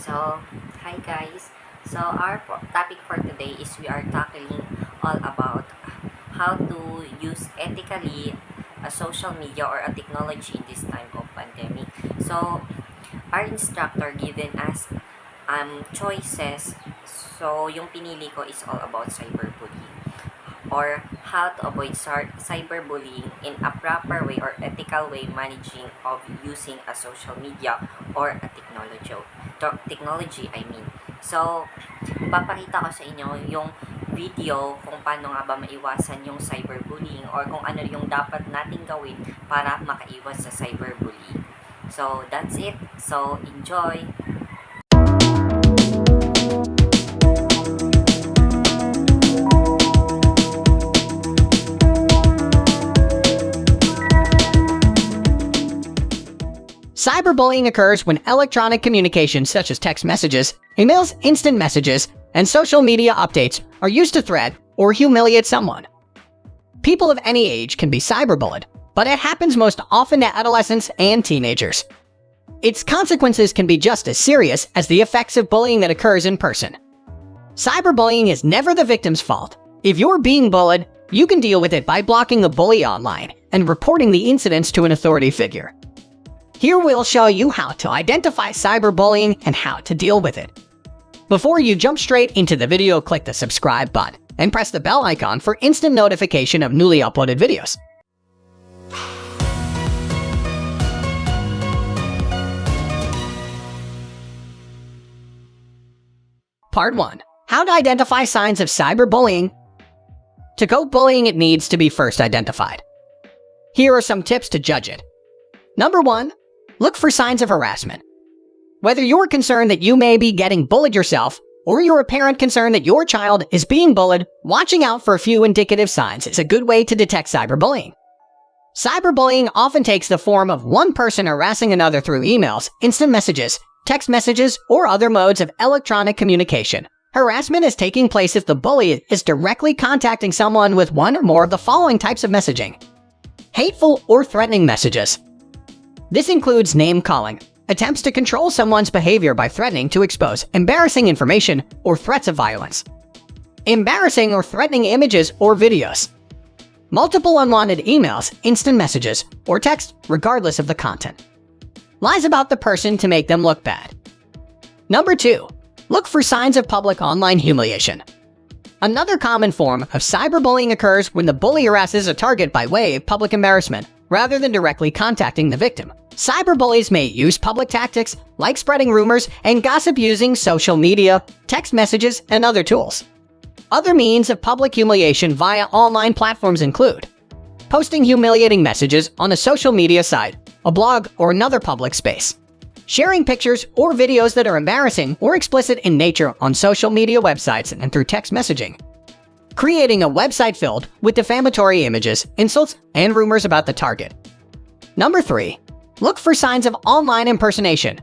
So, hi guys. So, our topic for today is we are tackling all about how to use ethically a social media or a technology in this time of pandemic. So, our instructor given us choices. So, yung pinili ko is all about cyberbullying or how to avoid cyberbullying in a proper way or ethical way managing of using a social media or a technology I mean. So, papakita ko sa inyo yung video kung paano nga ba maiwasan yung cyberbullying or kung ano yung dapat nating gawin para makaiwas sa cyberbullying. So, that's it. So, enjoy! Cyberbullying occurs when electronic communication such as text messages, emails, instant messages, and social media updates are used to threat or humiliate someone. People of any age can be cyberbullied, but it happens most often to adolescents and teenagers. Its consequences can be just as serious as the effects of bullying that occurs in person. Cyberbullying is never the victim's fault. If you're being bullied, you can deal with it by blocking the bully online and reporting the incidents to an authority figure. Here we'll show you how to identify cyberbullying and how to deal with it. Before you jump straight into the video, click the subscribe button and press the bell icon for instant notification of newly uploaded videos. Part 1. How to identify signs of cyberbullying. To cope bullying, it needs to be first identified. Here are some tips to judge it. Number 1. Look for signs of harassment. Whether you're concerned that you may be getting bullied yourself, or you're a parent concerned that your child is being bullied, watching out for a few indicative signs is a good way to detect cyberbullying. Cyberbullying often takes the form of one person harassing another through emails, instant messages, text messages, or other modes of electronic communication. Harassment is taking place if the bully is directly contacting someone with one or more of the following types of messaging. Hateful or threatening messages. This includes name-calling, attempts to control someone's behavior by threatening to expose embarrassing information or threats of violence. Embarrassing or threatening images or videos. Multiple unwanted emails, instant messages, or text regardless of the content. Lies about the person to make them look bad. Number 2. Look for signs of public online humiliation. Another common form of cyberbullying occurs when the bully harasses a target by way of public embarrassment, rather than directly contacting the victim. Cyberbullies may use public tactics like spreading rumors and gossip using social media, text messages, and other tools. Other means of public humiliation via online platforms include posting humiliating messages on a social media site, a blog, or another public space. Sharing pictures or videos that are embarrassing or explicit in nature on social media websites and through text messaging. Creating a website filled with defamatory images, insults, and rumors about the target. Number 3. Look for signs of online impersonation.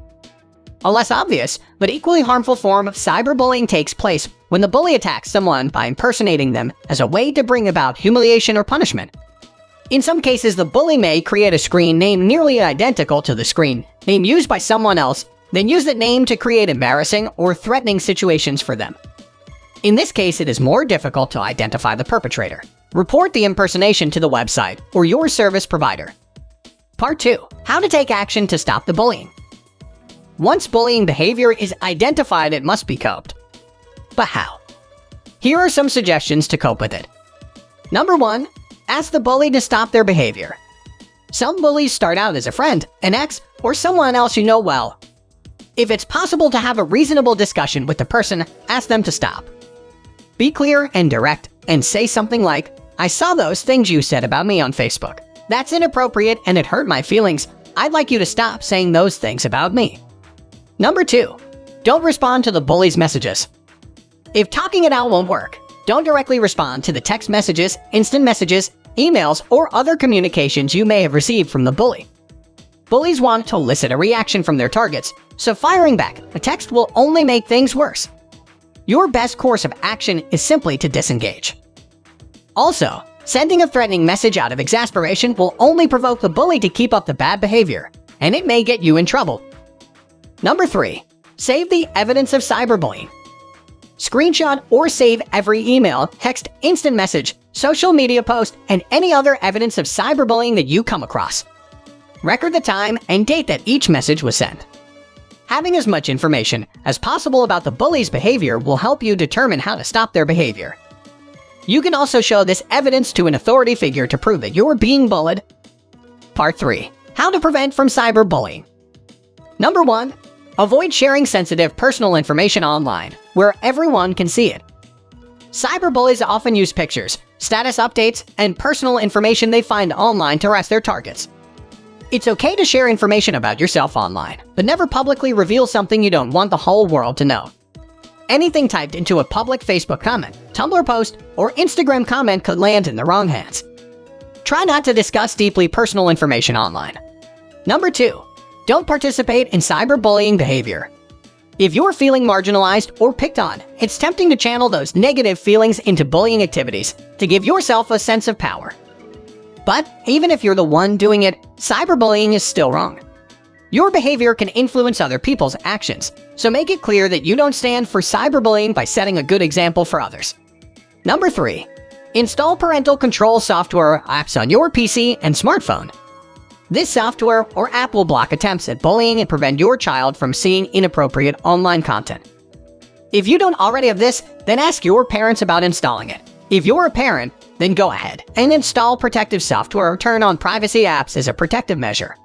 A less obvious, but equally harmful form of cyberbullying takes place when the bully attacks someone by impersonating them as a way to bring about humiliation or punishment. In some cases, the bully may create a screen name nearly identical to the screen name used by someone else, then use that name to create embarrassing or threatening situations for them. In this case, it is more difficult to identify the perpetrator. Report the impersonation to the website or your service provider. Part 2. How to take action to stop the bullying. Once bullying behavior is identified, it must be coped. But how? Here are some suggestions to cope with it. Number 1. Ask the bully to stop their behavior. Some bullies start out as a friend, an ex, or someone else you know well. If it's possible to have a reasonable discussion with the person, ask them to stop. Be clear and direct, and say something like, "I saw those things you said about me on Facebook. That's inappropriate and it hurt my feelings. I'd like you to stop saying those things about me." Number 2. Don't respond to the bully's messages. If talking it out won't work, don't directly respond to the text messages, instant messages, emails, or other communications you may have received from the bully. Bullies want to elicit a reaction from their targets, so firing back a text will only make things worse. Your best course of action is simply to disengage. Also, sending a threatening message out of exasperation will only provoke the bully to keep up the bad behavior, and it may get you in trouble. Number 3. Save the evidence of cyberbullying. Screenshot or save every email, text, instant message, social media post, and any other evidence of cyberbullying that you come across. Record the time and date that each message was sent. Having as much information as possible about the bully's behavior will help you determine how to stop their behavior. You can also show this evidence to an authority figure to prove that you're being bullied. Part 3. How to prevent from cyberbullying. Number 1. Avoid sharing sensitive personal information online, where everyone can see it. Cyberbullies often use pictures, status updates, and personal information they find online to arrest their targets. It's okay to share information about yourself online, but never publicly reveal something you don't want the whole world to know. Anything typed into a public Facebook comment, Tumblr post, or Instagram comment could land in the wrong hands. Try not to discuss deeply personal information online. Number 2. Don't participate in cyberbullying behavior. If you're feeling marginalized or picked on, it's tempting to channel those negative feelings into bullying activities to give yourself a sense of power. But even if you're the one doing it, cyberbullying is still wrong. Your behavior can influence other people's actions, so make it clear that you don't stand for cyberbullying by setting a good example for others. Number 3. Install parental control software or apps on your PC and smartphone. This software or app will block attempts at bullying and prevent your child from seeing inappropriate online content. If you don't already have this, then ask your parents about installing it. If you're a parent, then go ahead and install protective software or turn on privacy apps as a protective measure.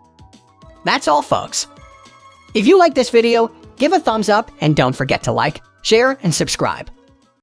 That's all, folks. If you like this video, give a thumbs up and don't forget to like, share, and subscribe.